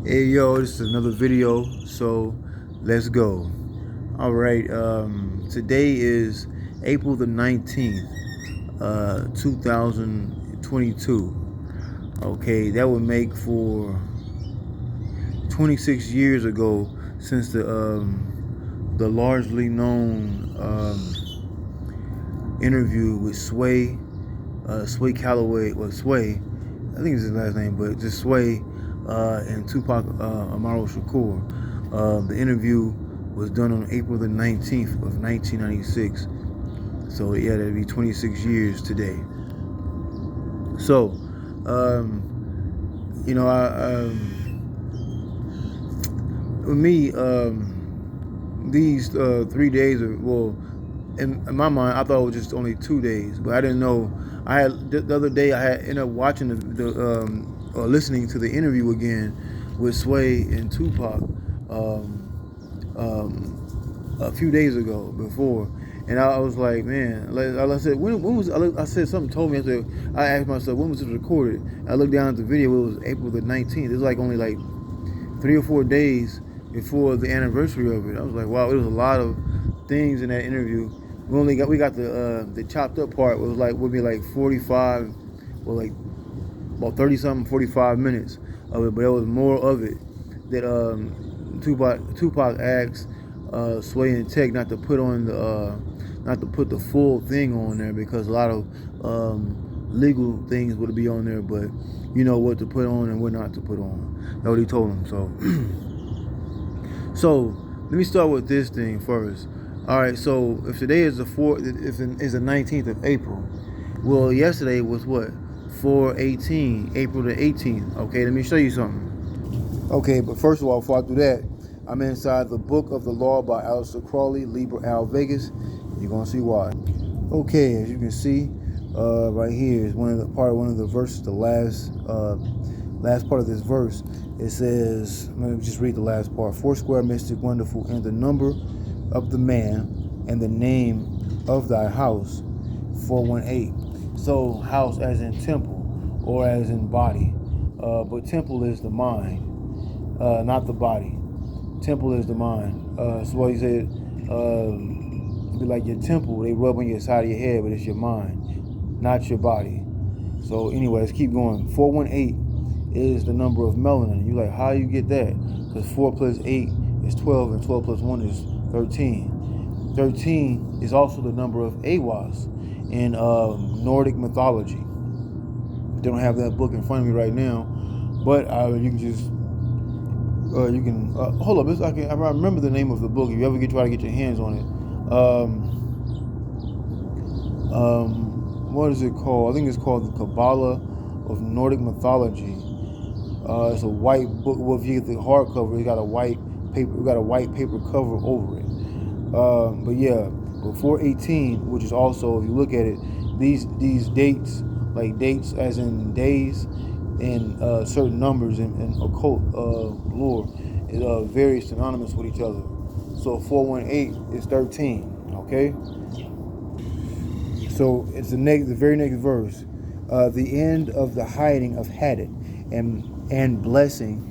Hey yo, this is another video, so let's go. All right, today is April the 19th, 2022. Okay, that would make for 26 years ago since the largely known interview with Sway Calloway, well Sway, I think it's his last name, but just Sway and Tupac Amaru Shakur. The interview was done on April the 19th of 1996. So yeah, that'd be 26 years today. So, you know, with me, these 3 days are, well, in my mind, I thought it was just only 2 days, but I didn't know. I had the other day, I had ended up watching or listening to the interview again with Sway and Tupac a few days ago before, and I was like, man, I said, when was I said something told me. I asked myself, when was it recorded? I looked down at the video. It was April the 19th. It was like only like 3 or 4 days before the anniversary of it. I was like, wow, it was a lot of things in that interview. We got the chopped up part would be like 45, well, like about 30 something, 45 minutes of it, but there was more of it that Tupac asked Sway and Tech not to put the full thing on there because a lot of legal things would be on there, but you know what to put on and what not to put on. That's what he told him. So let me start with this thing first. All right, so if today is the 19th of April, well, yesterday was what? 4/18, April the 18th. Okay, let me show you something. Okay, but first of all, before I do that, I'm inside the Book of the Law by Aleister Crowley, Liber Al Vegas. You're gonna see why. Okay, as you can see, right here is one of the verses. The last part of this verse. It says, let me just read the last part. Foursquare, mystic, wonderful, and the number of the man, and the name of thy house, 418. So house as in temple, or as in body, but temple is the mind, not the body. Temple is the mind. So what he said, be like your temple, they rub on your side of your head, but it's your mind, not your body. So anyways, keep going. 418 is the number of melanin. You're like, how you get that? Because 4 plus 8 is 12, and 12 plus 1 is 13. 13 is also the number of Aiwass in Nordic mythology. I don't have that book in front of me right now, but you can just hold up. I remember the name of the book. If you ever try to get your hands on it, what is it called? I think it's called the Kabbalah of Nordic mythology. It's a white book. Well, if you get the hardcover, it got a white paper cover over it. But yeah, before 18, which is also, if you look at it, these dates, like dates as in days, and certain numbers in occult lore, is very synonymous with each other. So 418 is 13. Okay. So it's the very next verse. The end of the hiding of Hadit, and blessing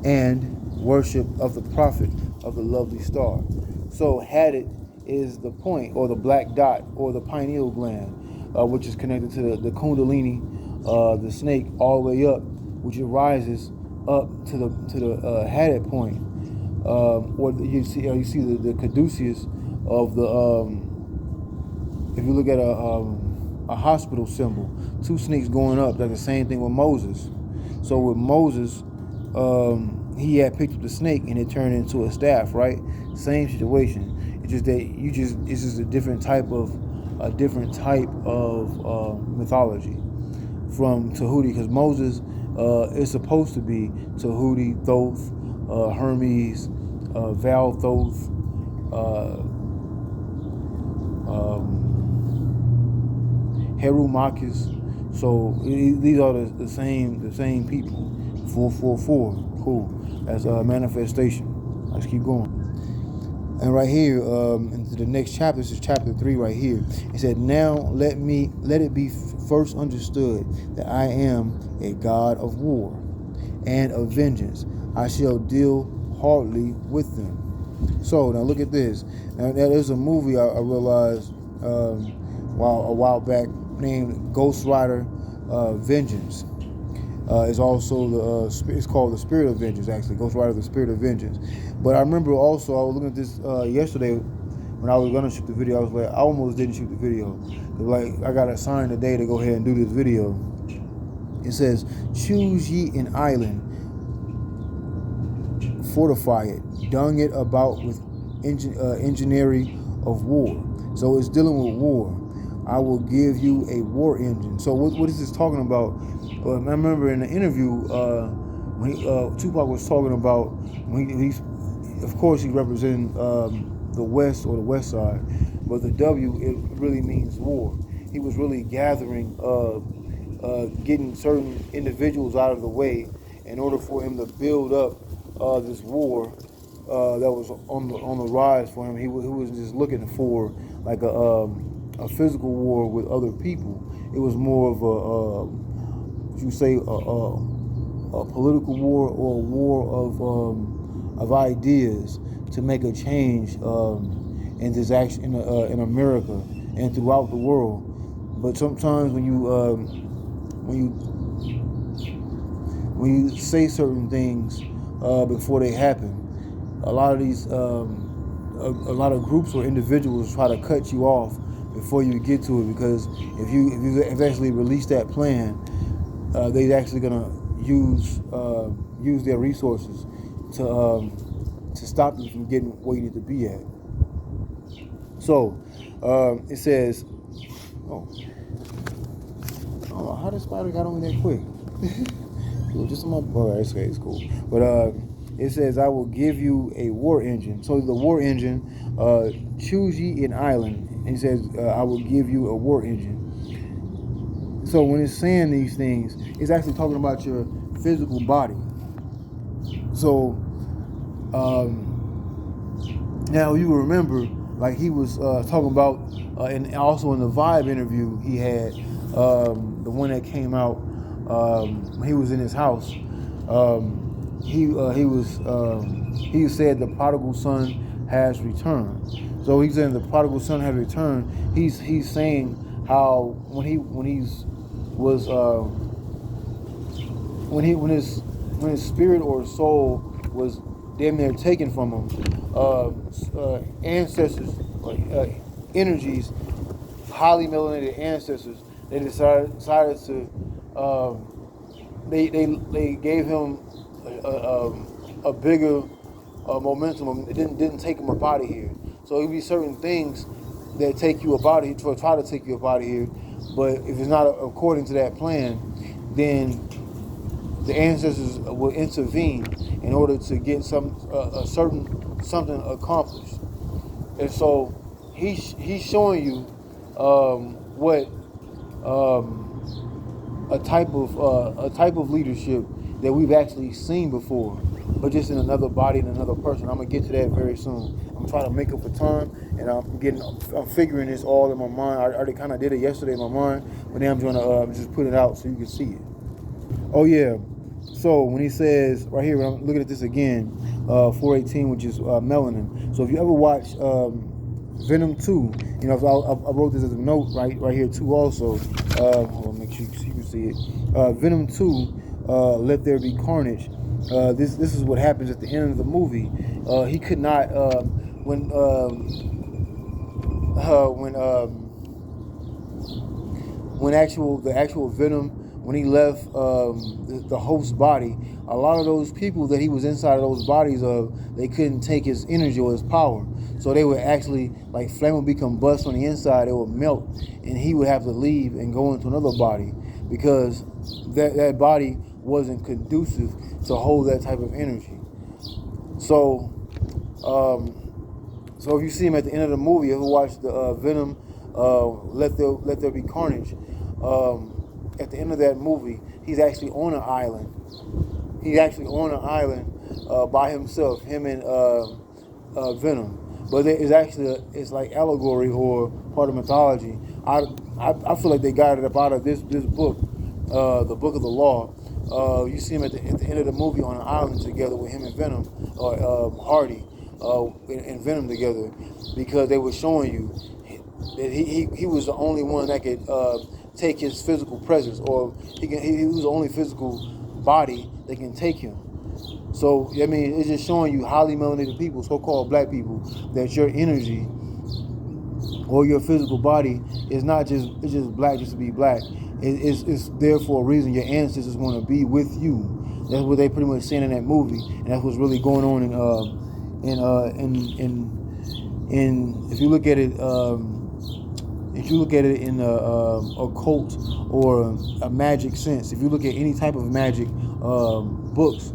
and worship of the prophet of the lovely star. So Hadit is the point, or the black dot, or the pineal gland, which is connected to the kundalini, the snake, all the way up, which it rises up to the Hadit point, or you see the caduceus of the. If you look at a hospital symbol, 2 snakes going up. That's the same thing with Moses. So with Moses, he had picked up the snake and it turned into a staff, right? Same situation. It's just that it's just a different type of mythology from Tahuti, because Moses is supposed to be Tahuti, Thoth, Hermes, Val Thoth, Heru. So these are the same people. 444. Cool. That's a manifestation. Let's keep going. And right here, into the next chapter, this is chapter 3 right here. It said, now let it be first understood that I am a god of war, and of vengeance. I shall deal hardly with them. So now look at this. Now there's a movie I realized a while back named Ghost Rider Vengeance. It's also it's called The Spirit of Vengeance, actually. Ghost Rider, The Spirit of Vengeance. But I remember also, I was looking at this yesterday when I was going to shoot the video. I was like, I almost didn't shoot the video. Like, I got assigned today to go ahead and do this video. It says, choose ye an island, fortify it, dung it about with engineering of war. So it's dealing with war. I will give you a war engine. So what is this talking about? I remember in the interview when Tupac was talking about when he's, of course, he represented the West or the West side, but the W, it really means war. He was really gathering, getting certain individuals out of the way in order for him to build up this war that was on the rise for him. He was just looking for like a physical war with other people. It was more of a political war or a war of ideas to make a change in this action in America and throughout the world. But sometimes when you say certain things before they happen, a lot of these a lot of groups or individuals try to cut you off before you get to it, because if you actually release that plan, they're actually gonna use their resources to stop you from getting where you need to be at. So it says, oh, how the spider got on me that quick? It was just on my, okay, it's cool. But it says, I will give you a war engine. So the war engine, choose ye an island. It says, I will give you a war engine. So when it's saying these things, it's actually talking about your physical body. So now you remember, like he was talking about, and also in the Vibe interview he had, the one that came out when he was in his house. He said the prodigal son has returned. So he's saying the prodigal son has returned. He's saying how when his spirit or soul was damn near taken from him, ancestors, energies, highly melanated ancestors, they decided to they gave him a bigger momentum. It didn't take him up out of here. So it'd be certain things that take you up out of here, try to take you up out of here. But if it's not according to that plan, then the ancestors will intervene in order to get something accomplished. And so he's showing you what a type of leadership that we've actually seen before, but just in another body and another person. I'm gonna get to that very soon. I'm trying to make up for time, and I'm figuring this all in my mind. I already kind of did it yesterday in my mind, but now I'm trying to just put it out so you can see it. Oh yeah. So when he says right here, when I'm looking at this again, 418, which is Melanin. So if you ever watch Venom 2, you know, I wrote this as a note right here too also. Hold on, make sure you can see it. Venom 2, Let There Be Carnage. This is what happens at the end of the movie. He could not when the actual Venom, when he left the host body, a lot of those people that he was inside of those bodies of, they couldn't take his energy or his power. So they would actually, like, flame would be combust on the inside, it would melt, and he would have to leave and go into another body because that body wasn't conducive to hold that type of energy. So so if you see him at the end of the movie, if you watch the Venom, Let There Be Carnage, at the end of that movie, he's actually on an island. He's actually on an island by himself, him and Venom. But it's like allegory or part of mythology. I feel like they got it up out of this book, the Book of the Law. You see him at the end of the movie on an island together with him and Venom, or Hardy, and Venom together, because they were showing you that he was the only one that could take his physical presence, or he was the only physical body that can take him. So I mean, it's just showing you highly melanated people, so-called black people, that your energy or your physical body is not just black just to be black. It's there for a reason. Your ancestors want to be with you. That's what they pretty much saying in that movie, and that's what's really going on in if you look at it in a occult or a magic sense. If you look at any type of magic books,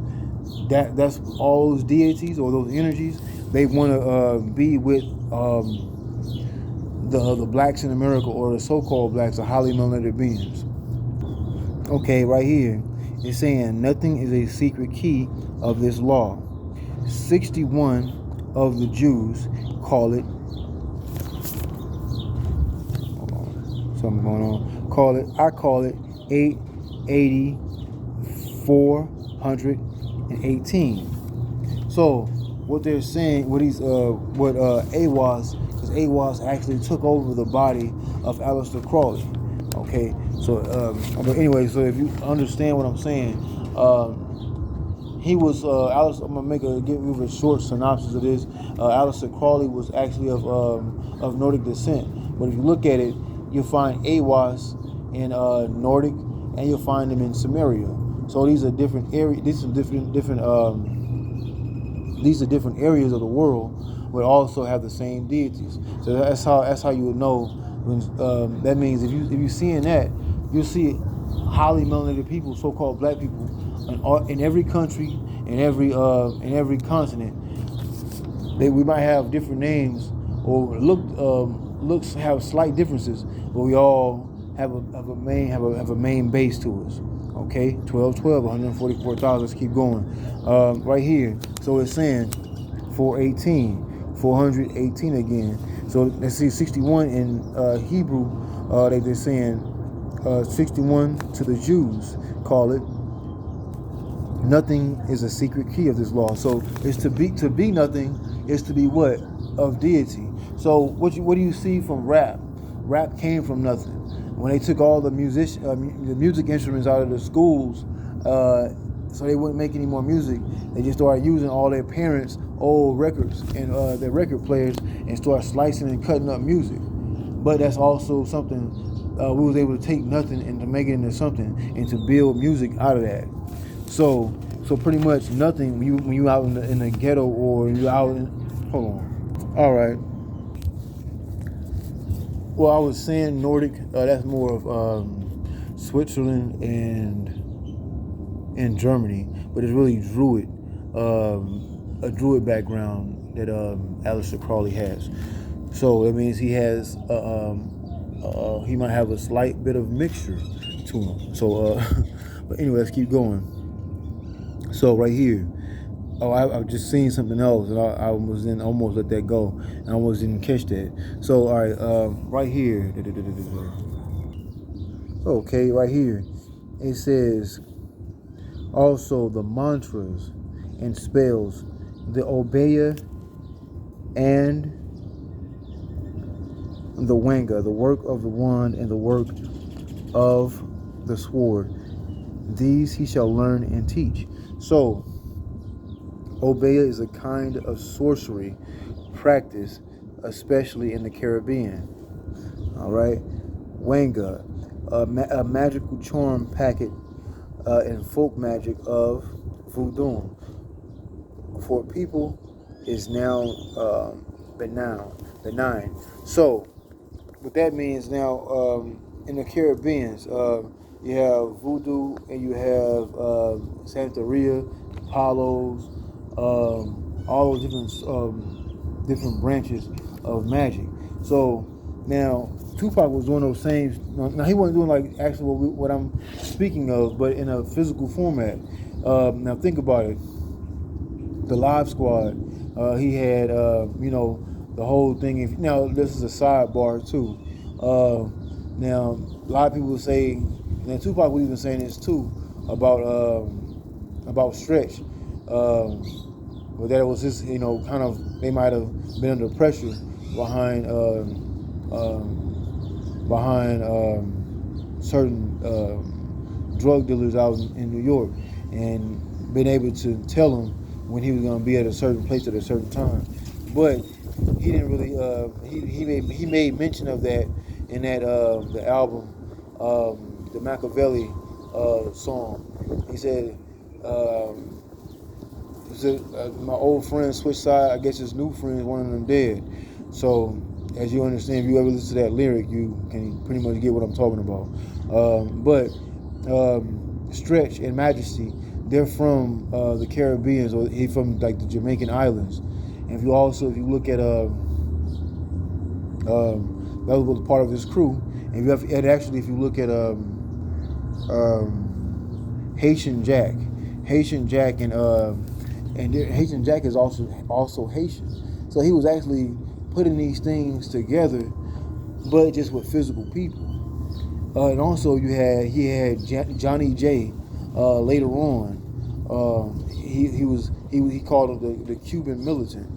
that's all those deities or those energies. They want to be with the blacks in America, or the so-called blacks, are highly melanated beings. Okay, right here, it's saying nothing is a secret key of this law. 61 of the Jews call it. Hold on, something going on. I call it 880 418. So what they're saying, what Aiwass, because Aiwass actually took over the body of Aleister Crowley. Okay, so but anyway, so if you understand what I'm saying, he was Aleister. I'm gonna give you a short synopsis of this. Aleister Crowley was actually of Nordic descent, but if you look at it, you'll find Aiwass in Nordic, and you'll find him in Samaria. So these are different areas. These are different areas of the world, but also have the same deities. So that's how you would know. When, that means if you seeing that, you'll see highly melanated people, so-called black people, in every country, in every continent. We might have different names or looks have slight differences, but we all have a main base to us. Okay, 1212, 144,000. Let's keep going. Right here. So it's saying 418 again. So let's see, 61 in Hebrew. They're saying 61 to the Jews call it. Nothing is a secret key of this law. So it's to be nothing is to be what? Of deity. So what do you see from rap? Rap came from nothing. When they took all the music instruments out of the schools, so they wouldn't make any more music, they just started using all their parents' old records and their record players, and start slicing and cutting up music. But that's also something we was able to take nothing and to make it into something, and to build music out of that. So pretty much nothing when you out in the ghetto, or you out in. Hold on. All right. Well, I was saying Nordic. That's more of Switzerland and Germany, but it's really Druid, a Druid background that Aleister Crowley has. So that means he has he might have a slight bit of mixture to him. So, but anyway, let's keep going. So right here. Oh, I've just seen something else, and I was almost let that go, and I almost didn't catch that. So, all right, right here. Okay, right here. It says, also the mantras and spells, the obeya and the wanga, the work of the wand and the work of the sword. These he shall learn and teach. So, obeya is a kind of sorcery practice, especially in the Caribbean. All right, wanga, a magical charm packet and folk magic of voodoo. For people is now benign. So, what that means now in the Caribbean, you have voodoo and you have Santeria, Palos. All those different branches of magic. So now Tupac was doing those same. Now he wasn't doing like actually what I'm speaking of, but in a physical format. Now think about it. The Live Squad. He had the whole thing. Now this is a sidebar too. Now a lot of people say, and Tupac was even saying this too. about Stretch, but that it was just, you know, kind of, they might have been under pressure behind certain drug dealers out in New York, and been able to tell him when he was going to be at a certain place at a certain time. But he didn't really. He made mention of that in that the album, the Machiavelli song. He said, my old friend switched side. I guess his new friend, one of them dead. So, as you understand, if you ever listen to that lyric, you can pretty much get what I'm talking about. But Stretch and Majesty, they're from the Caribbean, or he's from like the Jamaican islands. And if you look at that was part of his crew. And if you look at Haitian Jack, and Haitian Jack is also Haitian. So he was actually putting these things together, but just with physical people. And also he had Johnny J. Later on, he called him the Cuban militant.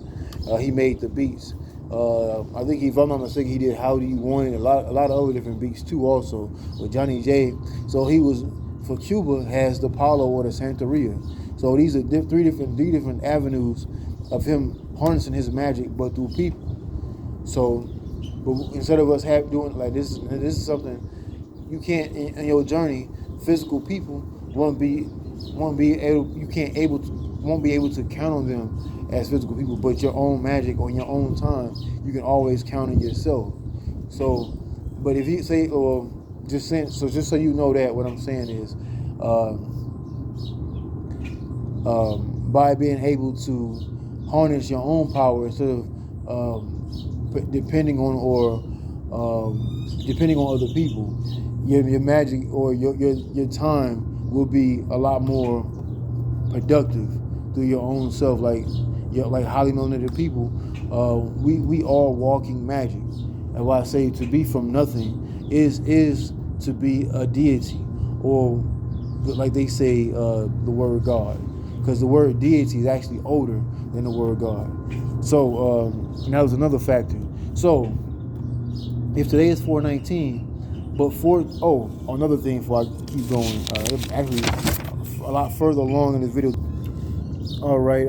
He made the beats. I think, if I'm not mistaken, he did How Do You Want It, a lot of other different beats too also with Johnny J. So he was, for Cuba, has the Palo or the Santeria. So these are three different avenues of him harnessing his magic, but through people. So, but instead of us doing like this is something you can't, in your journey. Physical people won't be able to count on them as physical people, but your own magic on your own time, you can always count on yourself. So, but if you say, or just so you know that what I'm saying is, by being able to harness your own power instead of depending on other people, your magic or your time will be a lot more productive through your own self. Like highly melanated people, we are walking magic. And why I say to be from nothing is to be a deity, or like they say, the word God, because the word deity is actually older than the word God. So and that was another factor. So if today is 419, but another thing before I keep going, actually a lot further along in this video. All right,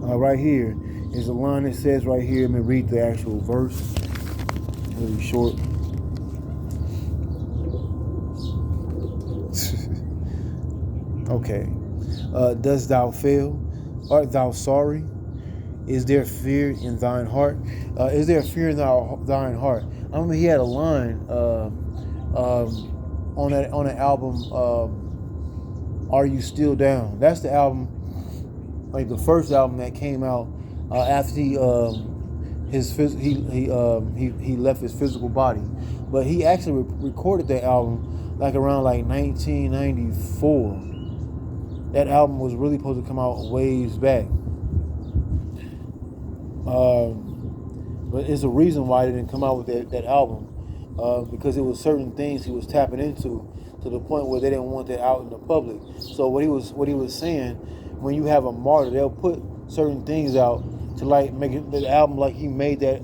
right here is a line that says right here. Let me read the actual verse. Really short. Okay. Dost thou fail? Art thou sorry? Is there fear in thine heart? Is there fear in thine heart? I remember he had a line on an album, Are You Still Down? That's the album, like the first album that came out after he left his physical body. But he actually recorded that album like around like 1994. That album was really supposed to come out ways back. But it's a reason why they didn't come out with that album, because it was certain things he was tapping into to the point where they didn't want that out in the public. So what he was saying, when you have a martyr, they'll put certain things out to like make it the album, like he made that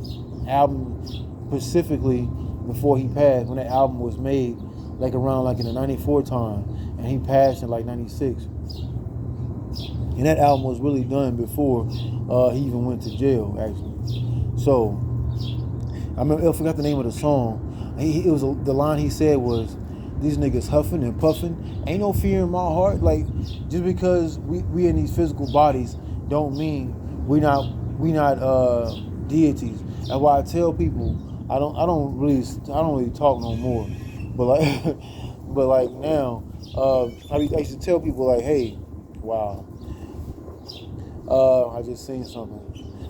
album specifically before he passed, when that album was made like around like in the 94 time, and he passed in like 96. And that album was really done before he even went to jail, actually. So I forgot the name of the song. The line he said was, "These niggas huffing and puffing, ain't no fear in my heart." Like, just because we in these physical bodies don't mean we not deities. That's why I tell people I don't really talk no more. But like now, I used to tell people like, hey, wow. I just seen something.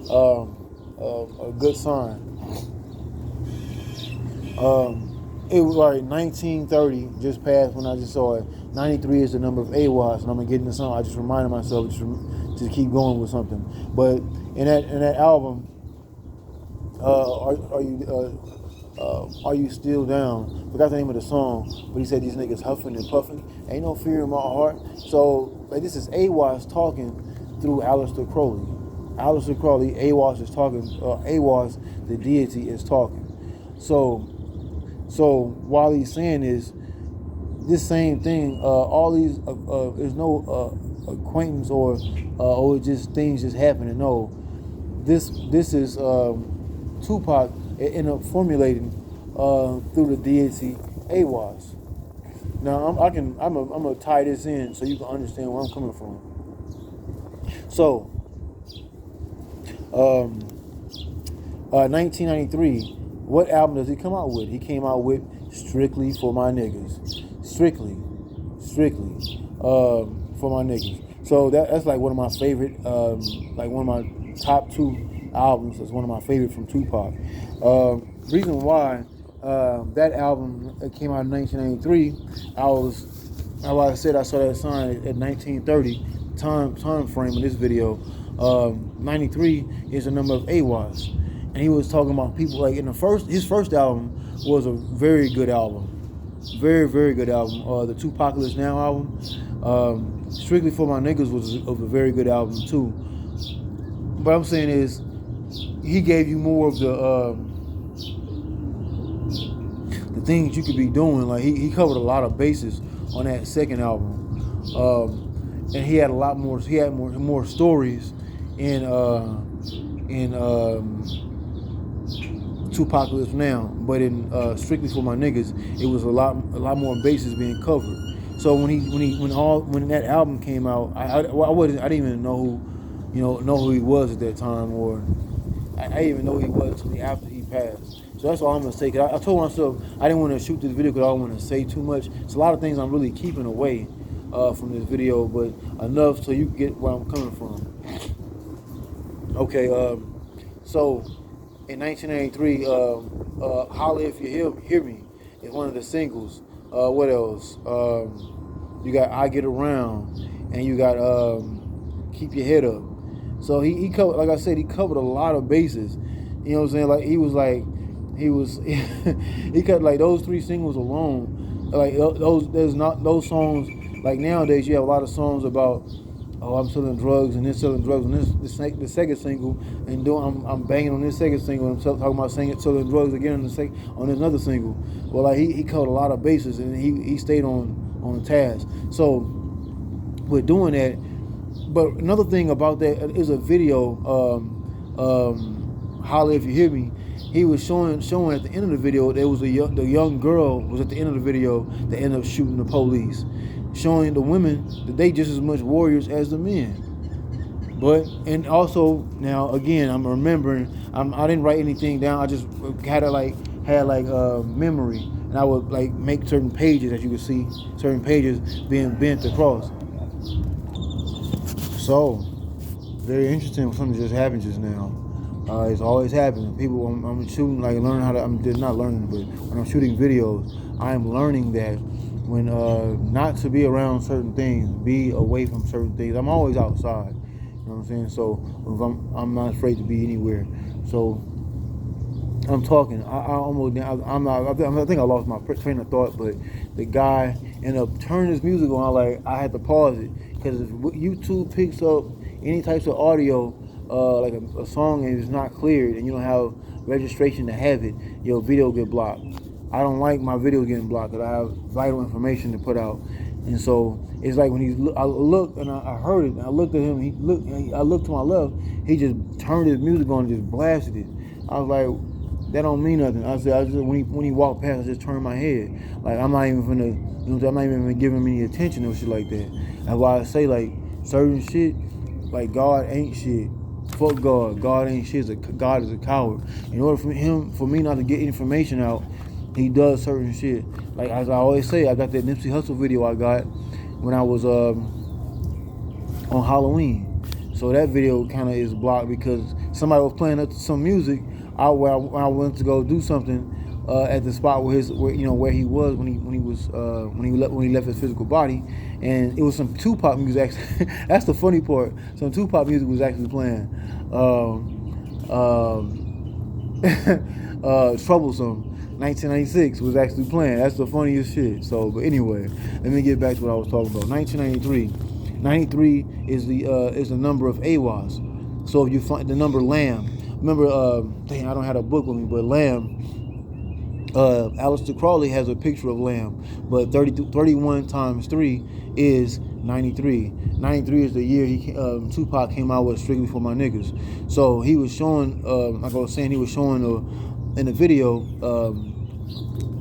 A good sign. It was like 1930 just passed when I just saw it. 93 is the number of Aiwass, and I'm gonna get into something. I just reminded myself to keep going with something. But in that album, Are You Still Down? Forgot the name of the song, but he said these niggas huffing and puffing. Ain't no fear in my heart. So like this is Aiwass talking through Aleister Crowley. Aleister Crowley, Aiwass is talking. Aiwass, the deity, is talking. So while he's saying this same thing, all these there's no acquaintance or just things just happening. No, this is Tupac formulating through the deity Aiwass. Now I'm gonna tie this in so you can understand where I'm coming from. So 1993, what album does he come out with? He came out with Strictly for My Niggas. Strictly for my niggas. So that's like one of my favorite, like one of my top 2 albums. That's one of my favorite from Tupac. Reason why that album came out in 1993, like I said, I saw that sign at 1930 time frame in this video. 93 is the number of Aiwass, and he was talking about people like his first album was a very good album. Very, very good album. The Tupacalypse Now album. Strictly for My Niggas was a very good album too. But I'm saying is, he gave you more of the things you could be doing. Like he covered a lot of bases on that second album, and he had a lot more. He had more stories in Tupacalypse Now, but in Strictly for My Niggas, it was a lot more bases being covered. So when that album came out, I didn't even know who he was at that time, or I didn't even know who he was until after he passed. So that's all I'm gonna say. Cause I told myself I didn't want to shoot this video because I don't want to say too much. It's a lot of things I'm really keeping away from this video, but enough so you can get where I'm coming from. Okay, so in 1993, Holla If You Hear Me is one of the singles. What else? You got I Get Around, and you got Keep Your Head Up. So he covered, like I said, he covered a lot of bases. You know what I'm saying? Like he cut like those 3 singles alone. Like those songs. Like nowadays, you have a lot of songs about, oh, I'm selling drugs and this selling drugs on this second single, and I'm banging on this second single, and I'm talking about selling drugs again on this other single. Well, like he covered a lot of bases, and he stayed on task. So with doing that, but another thing about that is a video, Holla If You Hear Me. He was showing at the end of the video, there was the young girl was at the end of the video that ended up shooting the police, showing the women that they just as much warriors as the men. But, and also, now again, I'm remembering, I didn't write anything down, I just had memory, and I would like make certain pages, as you can see, certain pages being bent across. So, very interesting when something just happened just now. It's always happening. People, I'm shooting, like learning how to, I'm just not learning, but when I'm shooting videos, I'm learning that when not to be around certain things, be away from certain things. I'm always outside, you know what I'm saying? So if I'm not afraid to be anywhere. So I'm talking. I think I lost my train of thought, but the guy ended up turning his music on. I had to pause it because if YouTube picks up any types of audio, like a song, and it's not cleared, and you don't have registration to have it, your video get blocked. I don't like my videos getting blocked because I have vital information to put out. And so it's like when I looked and I heard it, and I looked at him, I looked to my left, he just turned his music on and just blasted it. I was like, that don't mean nothing. I said, when he walked past, I just turned my head. Like, I'm not even finna, I'm not even giving him any attention or shit like that. That's why I say, like, certain shit, like God ain't shit. Fuck God. God ain't shit. God is a coward. In order for me not to get information out, he does certain shit. Like, as I always say, I got that Nipsey Hussle video I got when I was on Halloween. So that video kind of is blocked because somebody was playing some music where I went to go do something at the spot where he was when he left his physical body, and it was some Tupac music. Actually, that's the funny part. Some Tupac music was actually playing. Troublesome. 1996 was actually planned. That's the funniest shit. So, but anyway, let me get back to what I was talking about. 1993. 93 is the number of Aiwass. So if you find the number Lamb, remember, dang, I don't have a book with me, but Lamb, Aleister Crowley has a picture of Lamb, but 31 times 3 is 93. 93 is the year Tupac came out with Strictly For My Niggas. So he was showing, like I was saying, he was showing in the video,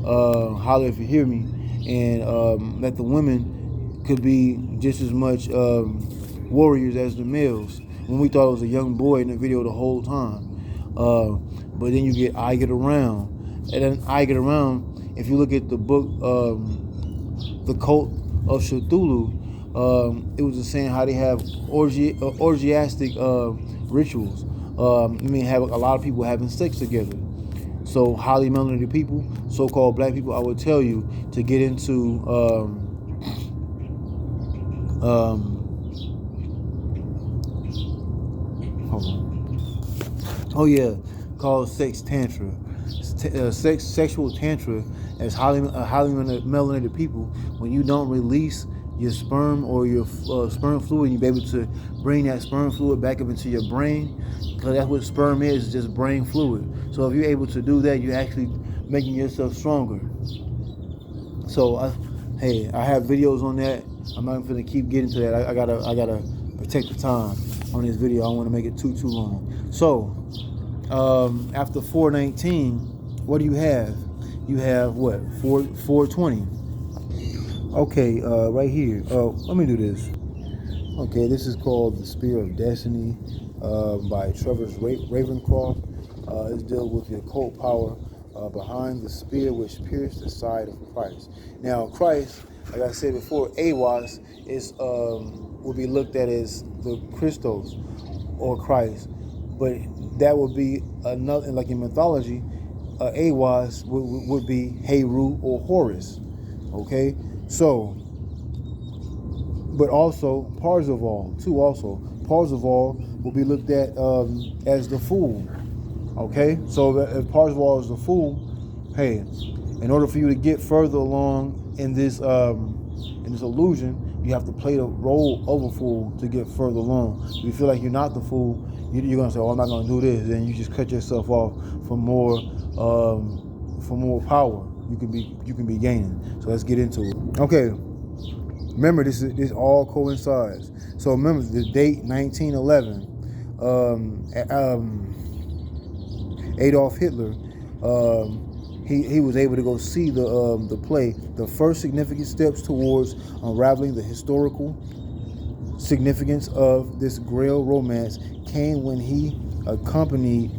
Holler If You Hear Me, and that the women could be just as much warriors as the males, when we thought it was a young boy in the video the whole time. But then you get I Get Around. And then I Get Around, if you look at the book, The Cult of Cthulhu, it was just saying how they have orgiastic rituals. Have a lot of people having sex together. So highly melanated people, so-called black people, I would tell you to get into hold on. Oh yeah, called sex tantra. Sexual tantra, as highly melanated people, when you don't release your sperm or your sperm fluid, you be able to bring that sperm fluid back up into your brain, because that's what sperm is, just brain fluid. So if you're able to do that, you're actually making yourself stronger. So I have videos on that. I'm not going to keep getting to that. I gotta protect the time on this video. I don't want to make it too long. So after 419, what do you have? You have what? 420. Okay, right here. Let me do this. Okay, this is called The Spear of Destiny by Trevor Ravencroft. It's dealing with the occult power behind the spear which pierced the side of Christ. Now, Christ, like I said before, Aiwass will be looked at as the Christos or Christ, but that would be another, like in mythology, Aiwass would be Heru or Horus. Okay, so, but also Parzival too. Also, Parzival will be looked at as the fool. Okay, so if Parzival is the fool, hey, in order for you to get further along in this illusion, you have to play the role of a fool to get further along. If you feel like you're not the fool, you're gonna say, "Oh, I'm not gonna do this," and you just cut yourself off for more power you can be gaining. So let's get into it. Okay, remember this all coincides. So remember the date 1911. Adolf Hitler, he was able to go see the play. The first significant steps towards unraveling the historical significance of this Grail romance came when he accompanied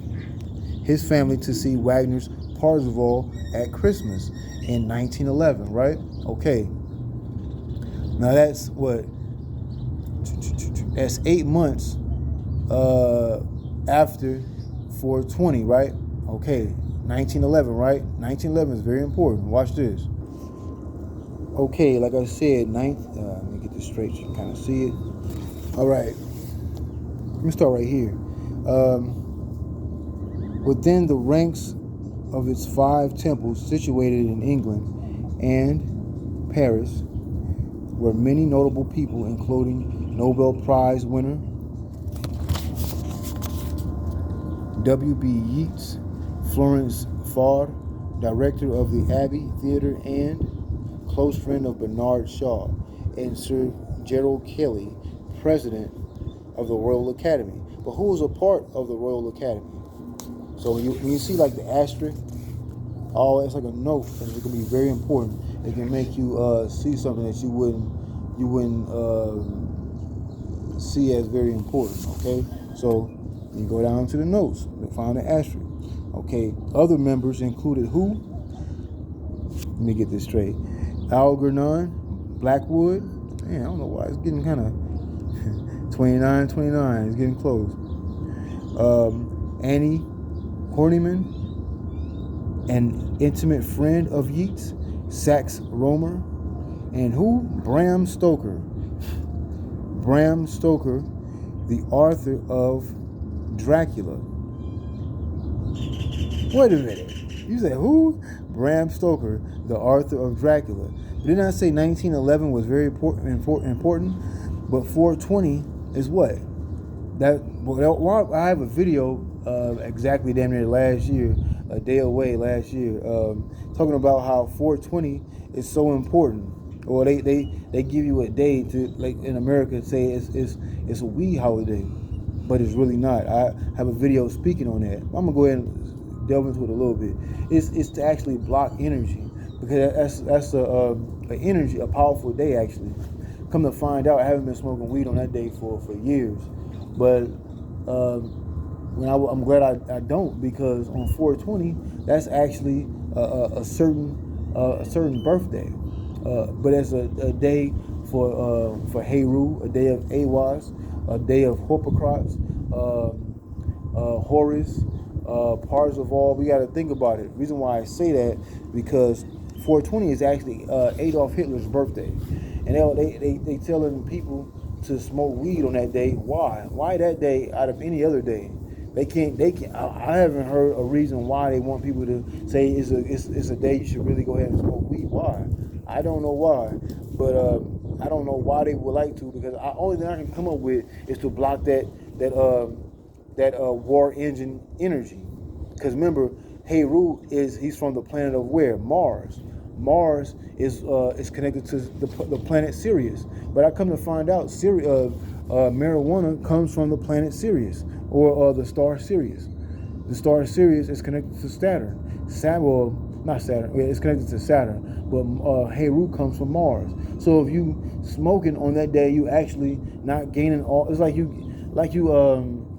his family to see Wagner's Parzival at Christmas in 1911, right? Okay. Now that's what? That's 8 months after 420, right? Okay, 1911, right? 1911 is very important. Watch this. Okay, like I said, let me get this straight so you can kind of see it. All right, let me start right here. Within the ranks of its 5 temples situated in England and Paris were many notable people, including Nobel Prize winner W.B. Yeats, Florence Farr, director of the Abbey Theatre and close friend of Bernard Shaw, and Sir Gerald Kelly, president of the Royal Academy. But who was a part of the Royal Academy? So when you see like the asterisk, it's like a note, and it can be very important. It can make you see something that you wouldn't see as very important. Okay, so you go down to the notes and find the asterisk. Okay, other members included who? Let me get this straight. Algernon, Blackwood. Man, I don't know why it's getting kind of 29. It's getting close. Annie Horniman, an intimate friend of Yeats, Sax Romer, and who? Bram Stoker. Bram Stoker, the author of Dracula. Wait a minute. You say who? Bram Stoker, the author of Dracula. Did I say 1911 was very important? But 420 is what? I have a video exactly damn near last year, a day away last year, talking about how 420 is so important. Or they give you a day to, like in America, say it's a weed holiday, but it's really not. I have a video speaking on that. I'm gonna go ahead and delve into it a little bit. It's to actually block energy, because that's a powerful day actually. Come to find out, I haven't been smoking weed on that day for years, but I'm glad I don't, because on 420 that's actually a certain birthday. But it's a day for Heru, a day of Aiwass, a day of Horus, Horus, Parzival. We got to think about it. The reason why I say that, because 420 is actually Adolf Hitler's birthday, and they telling people to smoke weed on that day. Why? Why that day out of any other day? They can't. I haven't heard a reason why they want people to say it's a day you should really go ahead and smoke weed. Why? I don't know why, but I don't know why they would like to, because the only thing I can come up with is to block that war engine energy. Because remember, Heru he's from the planet of where? Mars. Mars is connected to the planet Sirius. But I come to find out, marijuana comes from the planet Sirius, or the star Sirius. The star Sirius is connected to Saturn. Not Saturn. It's connected to Saturn, but Heru comes from Mars. So if you smoking on that day, you actually not gaining all. It's like you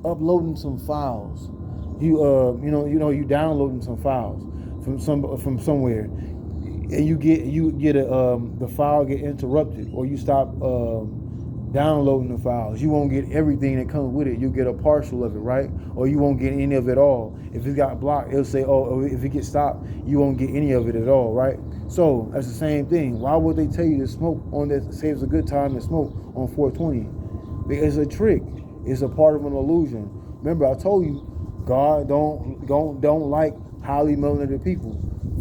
uploading some files. You downloading some files from somewhere, and you get the file get interrupted, or you stop downloading the files. You won't get everything that comes with it. You get a partial of it, right? Or you won't get any of it all. If it got blocked, it'll say, oh, if it gets stopped, you won't get any of it at all, right? So that's the same thing. Why would they tell you to smoke on that? Say it's a good time to smoke on 420. It's a trick. It's a part of an illusion. Remember, I told you, God don't like highly melanated people.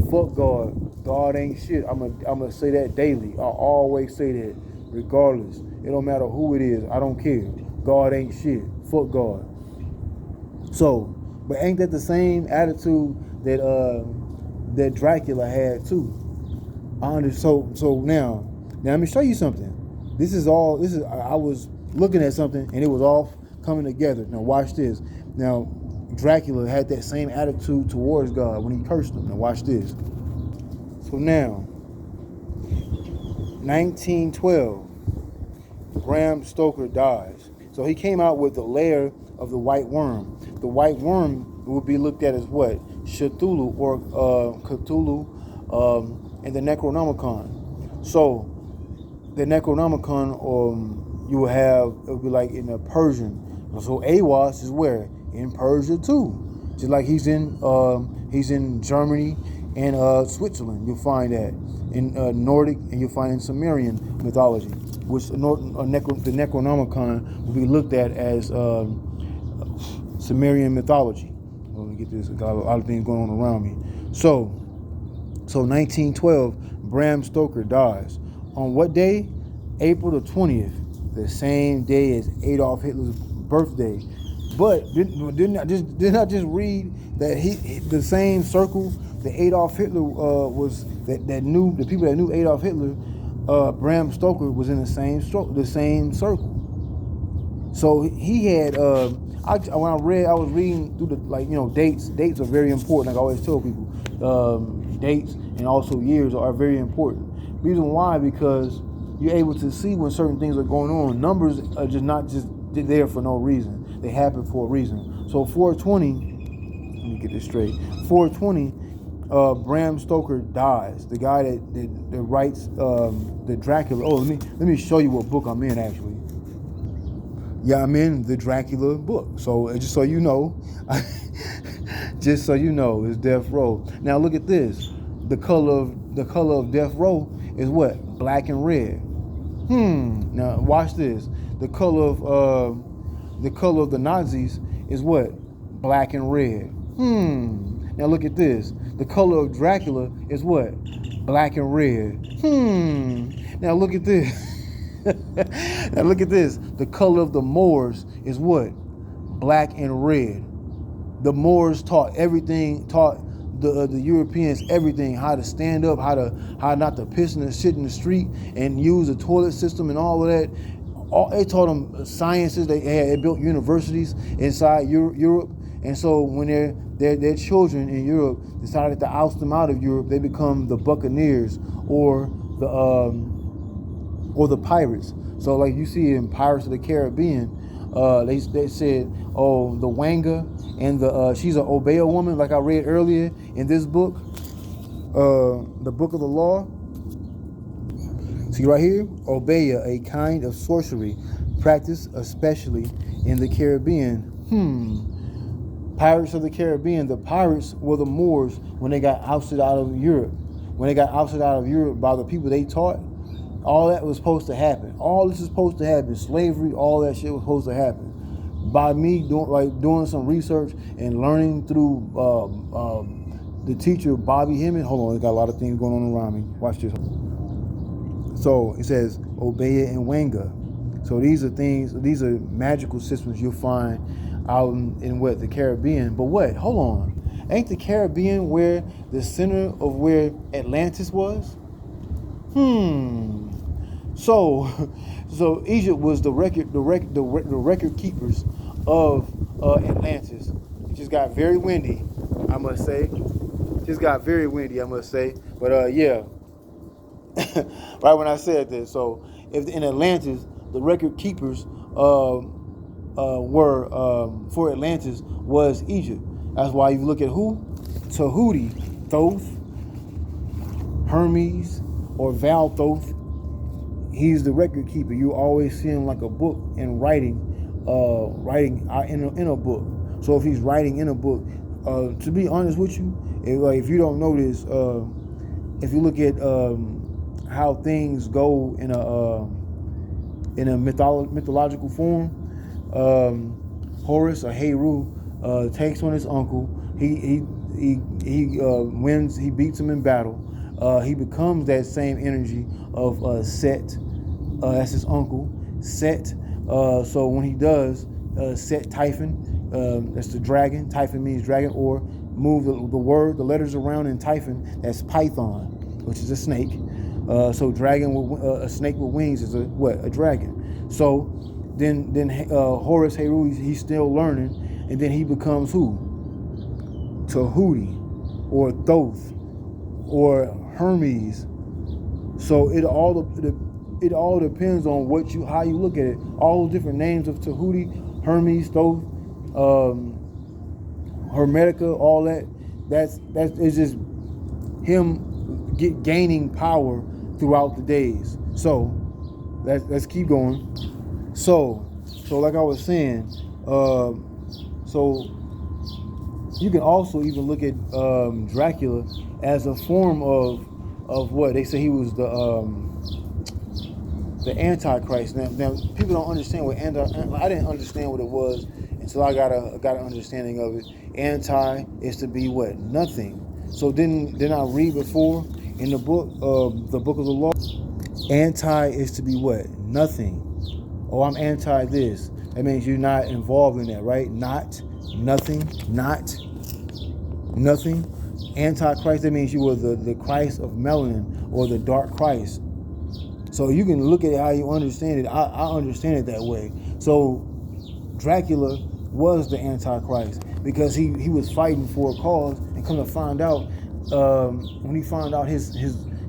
Fuck God. God ain't shit. I'm gonna say that daily. I always say that, regardless. It don't matter who it is. I don't care. God ain't shit. Fuck God. So, but ain't that the same attitude that Dracula had too? So now let me show you something. I was looking at something and it was all coming together. Now watch this. Now Dracula had that same attitude towards God when he cursed him. Now watch this. So now 1912, Bram Stoker dies. So he came out with the lair of the white worm. The white worm would be looked at as what? Cthulhu, or Cthulhu, and the Necronomicon. So the Necronomicon, you will have, it would be like in the Persian. So Aiwass is where? In Persia too. Just like he's in Germany and Switzerland. You'll find that in Nordic, and you'll find in Sumerian mythology, which the Necronomicon will be looked at as Sumerian mythology. Let me get this. I got a lot of things going on around me. So 1912, Bram Stoker dies. On what day? April the 20th, the same day as Adolf Hitler's birthday. But didn't I just read that the same circle that Adolf Hitler was that knew the people that knew Adolf Hitler, Bram Stoker was in the same circle. So he had I was reading through the dates. Dates are very important. Like I always tell people, dates and also years are very important. Reason why? Because you're able to see when certain things are going on. Numbers are not just there for no reason. They happen for a reason. So 420, let me get this straight. 420, Bram Stoker dies. The guy that writes the Dracula. Oh, let me show you what book I'm in actually. Yeah, I'm in the Dracula book. So just so you know, it's Death Row. Now look at this. The color of Death Row is what? Black and red. Now watch this. The color of the Nazis is what? Black and red. Now look at this. The color of Dracula is what? Black and red. Now look at this. Now look at this. The color of the Moors is what? Black and red. The Moors taught everything, taught the Europeans everything, how to stand up, how not to piss and shit in the street and use the toilet system and all of that. They taught them sciences. They built universities inside Europe. And so when their children in Europe decided to oust them out of Europe, they become the buccaneers or the pirates. So like you see in Pirates of the Caribbean, they said, oh, the Wanga and she's an Obeah woman, like I read earlier in this book, the Book of the Law. See right here, Obeah, a kind of sorcery practiced especially in the Caribbean. Pirates of the Caribbean, the pirates were the Moors when they got ousted out of Europe. When they got ousted out of Europe by the people they taught, all that was supposed to happen. All this is supposed to happen. Slavery, all that shit was supposed to happen. By me doing some research and learning through the teacher Bobby Hemmett. Hold on, I got a lot of things going on around me. Watch this. So it says Obeah and Wanga. So these are magical systems you'll find out in what, the Caribbean. But what? Hold on. Ain't the Caribbean where the center of where Atlantis was? So Egypt was the record keepers of Atlantis. It just got very windy, I must say. But yeah. Right when I said this. So if in Atlantis, the record keepers were for Atlantis was Egypt. That's why you look at who? Tahuti, Thoth, Hermes, or Val Thoth. He's the record keeper. You always see him like a book and writing in a book. So if he's writing in a book, to be honest with you, if you don't know this, if you look at how things go in a mythological form, Horus or Heru takes on his uncle. He wins. He beats him in battle. He becomes that same energy of Set. That's his uncle, Set. So when he does, Set Typhon, that's the dragon. Typhon means dragon, or move the letters around in Typhon. That's Python, which is a snake. So dragon, a snake with wings is a dragon. So then Horus Heru, he's still learning, and then he becomes who? Tahuti, or Thoth, or Hermes. So it all depends on how you look at it. All the different names of Tahuti, Hermes, Thoth, Hermetica, all that. That's just him gaining power throughout the days. So let's keep going. So like I was saying, so you can also even look at Dracula as a form of what they say he was the Antichrist. Now people don't understand what I didn't understand what it was until I got an understanding of it. Anti is to be what? Nothing. So didn't I read before in the book of the Law? Anti is to be what? Nothing. Oh, I'm anti this. That means you're not involved in that, right? Not, nothing, not, nothing. Antichrist, that means you were the Christ of Melanin, or the dark Christ. So you can look at it how you understand it. I understand it that way. So Dracula was the Antichrist because he was fighting for a cause, and come to find out, when he found out his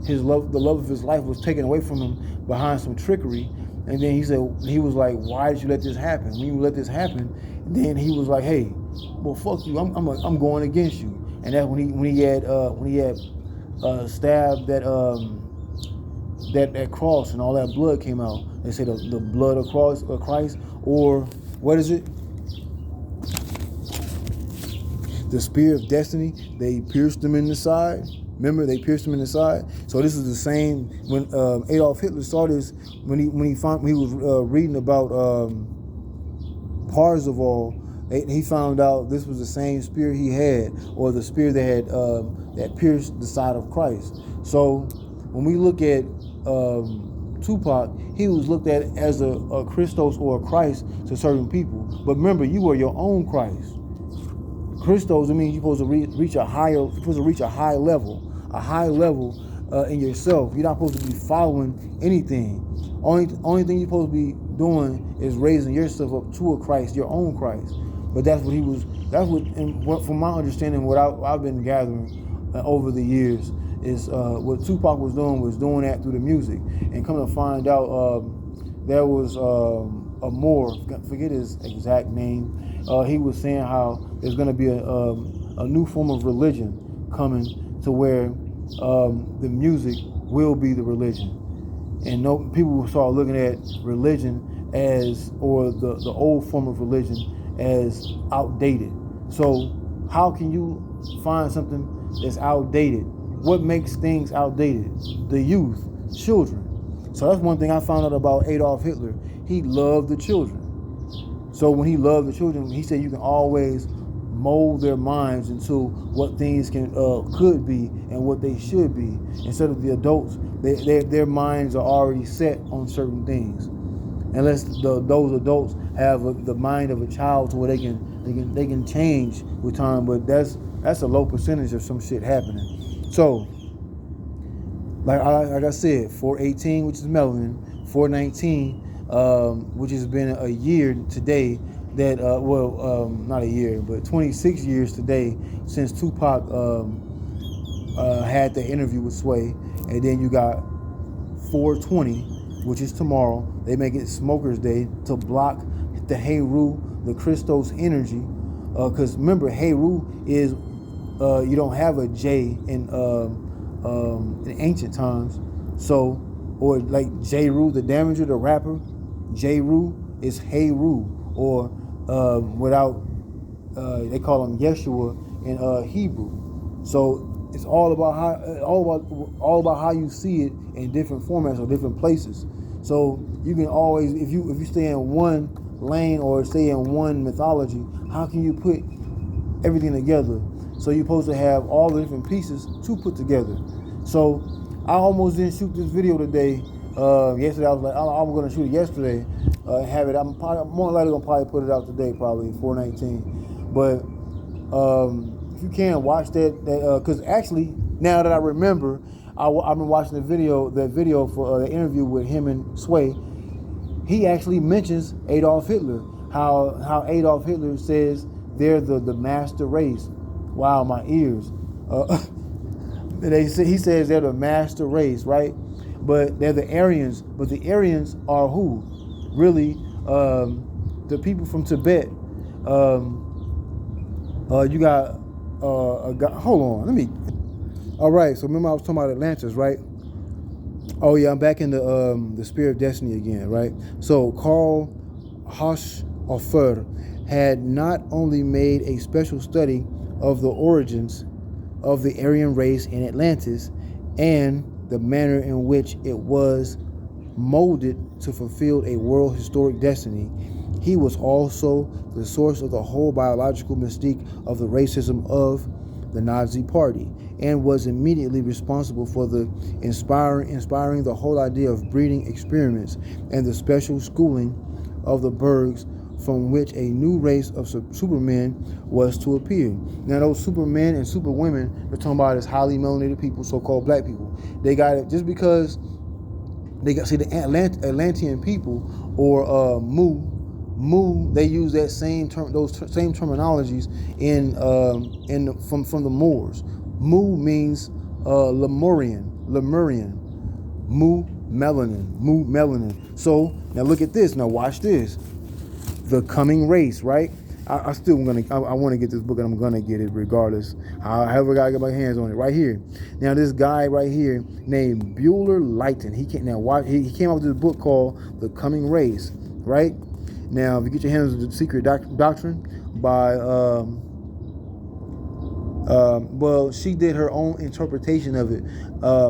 love, the love of his life, was taken away from him behind some trickery, and then he was like, why did you let this happen? When you let this happen, then he was like, hey, well, fuck you, I'm going against you. And that's when he had stabbed that cross, and all that blood came out. They say the blood of Christ, or what is it? The spear of destiny. They pierced him in the side. Remember, they pierced him in the side. So this is the same when Adolf Hitler saw this, when he was reading about Parzival. He found out this was the same spirit he had, or the spirit that had that pierced the side of Christ. So when we look at Tupac, he was looked at as a Christos or a Christ to certain people. But remember, you are your own Christ. Christos, it means you're supposed to reach a high level in yourself. You're not supposed to be following anything. Only thing you're supposed to be doing is raising yourself up to a Christ, your own Christ. But that's what he was. That's what, from my understanding, what I've been gathering over the years is what Tupac was doing that through the music. And come to find out, there was a Moor, forget his exact name. He was saying how there's going to be a new form of religion coming to where the music will be the religion. And people will start looking at religion as, or the old form of religion as outdated. So how can you find something that's outdated? What makes things outdated? The youth, children. So that's one thing I found out about Adolf Hitler. He loved the children. So when he loved the children, he said you can always mold their minds into what things could be and what they should be. Instead of the adults, their minds are already set on certain things. Unless those adults have the mind of a child to where they can change with time, but that's a low percentage of some shit happening. So, like I said, 418, which is Melanin, 419, which has been a year today that, not a year, but 26 years today since Tupac had the interview with Sway. And then you got 420, which is tomorrow. They make it Smokers Day to block the Heru, the Christos energy. Because remember, Heru is, you don't have a J in ancient times. So, or like J-Ru, the Damager, the rapper, J-Ru is Heru, or without, they call him Yeshua in Hebrew. So it's all about how you see it in different formats or different places. So you can always, if you stay in one lane or stay in one mythology, how can you put everything together? So you're supposed to have all the different pieces to put together. So I almost didn't shoot this video today. Yesterday I was like, I'm going to shoot it yesterday and have it. I'm more likely going to probably put it out today, probably 419. But if you can watch that, because actually now that I remember, I've been watching that video for the interview with him and Sway. He actually mentions Adolf Hitler, how Adolf Hitler says they're the master race. Wow, my ears. He says they're the master race, right? But they're the Aryans. But the Aryans are who? Really, the people from Tibet. You got a guy. Hold on, all right. So remember I was talking about Atlantis, right? Oh yeah, I'm back in the Spear of Destiny again, right? So Karl Hofer had not only made a special study of the origins of the Aryan race in Atlantis and the manner in which it was molded to fulfill a world historic destiny, he was also the source of the whole biological mystique of the racism of the Nazi Party, and was immediately responsible for the inspiring the whole idea of breeding experiments and the special schooling of the Bergs, from which a new race of supermen was to appear. Now those supermen and superwomen we're talking about is highly melanated people, so-called black people. They got it just because they got, see, the Atlantean people or Mu, they use that same term, same terminologies from the Moors. Mu means Lemurian, Mu melanin. So now look at this. Now watch this. The coming race, right? I want to get this book, and I'm gonna get it regardless. However, I gotta get my hands on it right here. Now this guy right here named Bueller Lighton, he came out with this book called The Coming Race, right? Now if you get your hands on the Secret Doctrine by well, she did her own interpretation of it.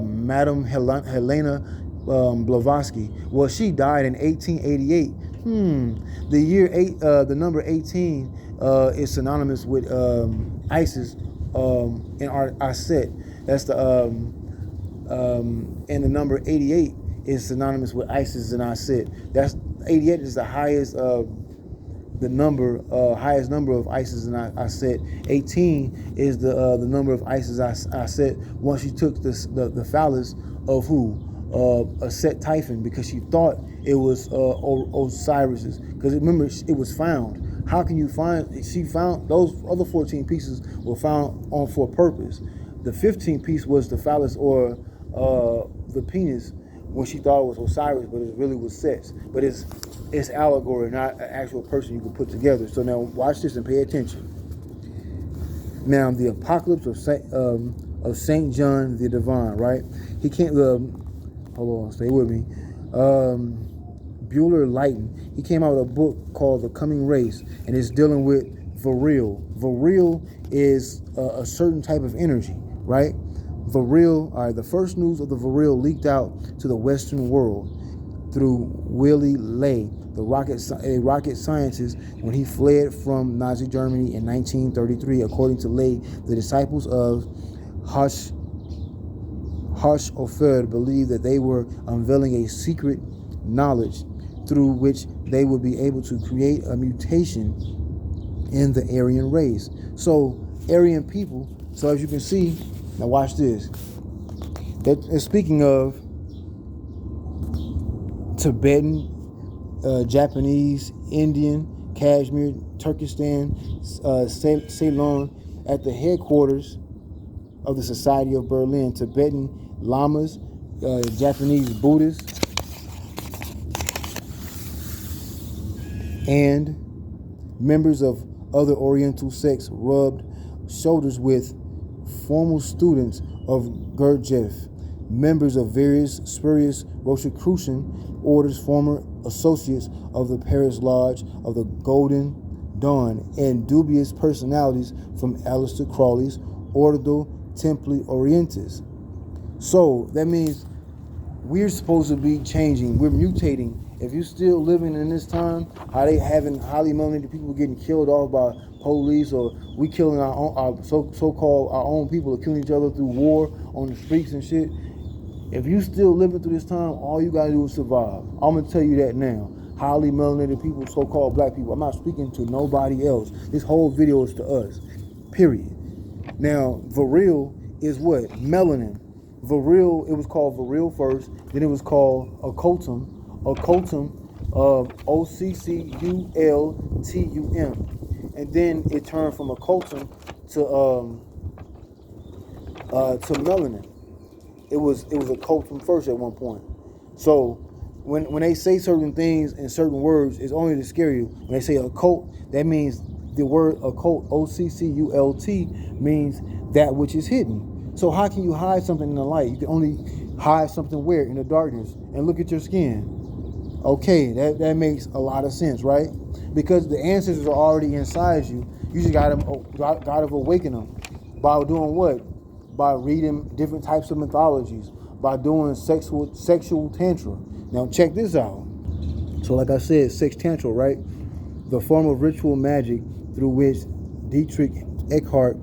Madam Helena Blavatsky. Well, she died in 1888. The year the number 18 is synonymous with Isis in our set. That's the and the number 88 is synonymous with Isis in our set. That's 88 is the highest highest number of Isis in our set. 18 is the number of Isis I set once she took the phallus of who? A Set Typhon, because she thought it was Osiris's, because remember it was found. How can you find? She found those other 14 pieces were found on for a purpose. The 15th piece was the phallus or the penis, when she thought it was Osiris, but it really was Set. But it's allegory, not an actual person you can put together. So now watch this and pay attention. Now the apocalypse of Saint John the Divine, right? He can't. Hold on, stay with me. Bueller Lighton. He came out with a book called The Coming Race, and it's dealing with Viril. Viril is a certain type of energy, right? Viril. All right. The first news of the Viril leaked out to the Western world through Willy Ley, a rocket scientist, when he fled from Nazi Germany in 1933. According to Ley, the disciples of Hochoferd believed that they were unveiling a secret knowledge through which they would be able to create a mutation in the Aryan race. So Aryan people, so as you can see, now watch this. Speaking of Tibetan, Japanese, Indian, Kashmir, Turkestan, Ceylon, at the headquarters of the Society of Berlin, Tibetan Lamas, Japanese Buddhists, and members of other Oriental sects rubbed shoulders with formal students of Gurdjieff, members of various spurious Rosicrucian orders, former associates of the Paris Lodge of the Golden Dawn, and dubious personalities from Aleister Crowley's Ordo Templi Orientis. So that means we're supposed to be changing. We're mutating. If you're still living in this time, how they having highly melanated people getting killed off by police, or we killing our so-called our own people, or killing each other through war on the streets and shit. If you still living through this time, all you gotta do is survive. I'm gonna tell you that now. Highly melanated people, so-called black people. I'm not speaking to nobody else. This whole video is to us. Period. Now, Viril is what? Melanin. Viril, it was called Viril first, then it was called occultum. Occultum of OCCULTUM. And then it turned from occultum to melanin. It was occultum first at one point. So when they say certain things in certain words, it's only to scare you. When they say occult, that means the word occult, OCCULT, means that which is hidden. So how can you hide something in the light? You can only hide something where? In the darkness. And look at your skin. Okay, that makes a lot of sense, right? Because the ancestors are already inside you. You just gotta awaken them. By doing what? By reading different types of mythologies. By doing sexual tantra. Now check this out. So like I said, sex tantra, right? The form of ritual magic through which Dietrich Eckhart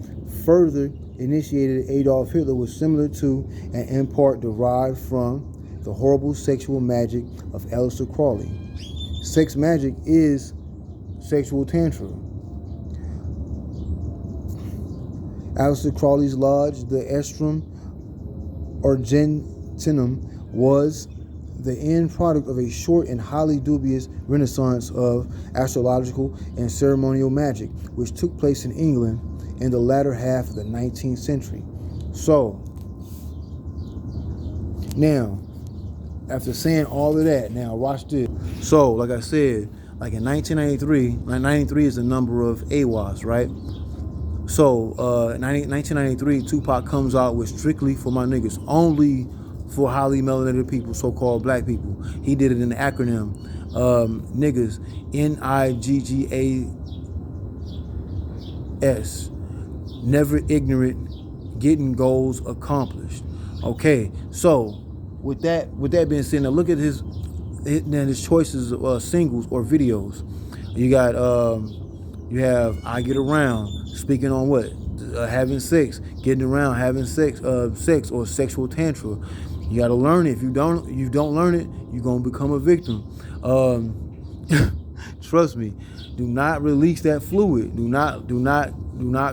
further initiated Adolf Hitler was similar to and in part derived from the horrible sexual magic of Aleister Crowley. Sex magic is sexual tantra. Aleister Crowley's lodge, the Estrum Argentinum, was the end product of a short and highly dubious renaissance of astrological and ceremonial magic, which took place in England in the latter half of the 19th century. So, now, after saying all of that, now watch this. So, like I said, like in 1993, 93 is the number of Aiwass, right? So, 1993, Tupac comes out with Strictly for My Niggas, only for highly melanated people, so-called black people. He did it in the acronym, niggas, N.I.G.G.A.S. Never ignorant, getting goals accomplished. Okay, so with that being said, now look at his choices of singles or videos. You got you have I Get Around, speaking on what? Having sex, getting around, having sex or sexual tantra. You got to learn it. If you don't learn it, you're gonna become a victim. Trust me. Do not release that fluid. Do not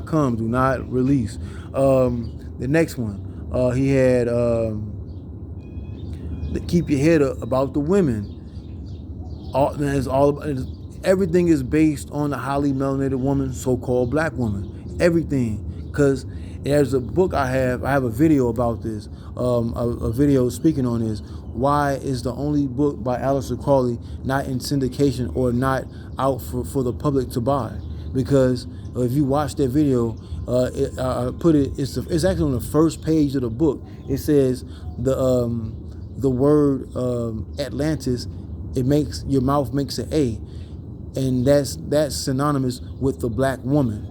come. Do not release. The next one, he had keep your head up about the women. Everything is based on the highly melanated woman, so-called black woman. Everything, because there's a book I have a video about this, a video speaking on this. Why is the only book by Aleister Crowley not in syndication or not out for the public to buy? Because if you watch that video, it's actually on the first page of the book. It says the word Atlantis, your mouth makes an A, and that's synonymous with the black woman.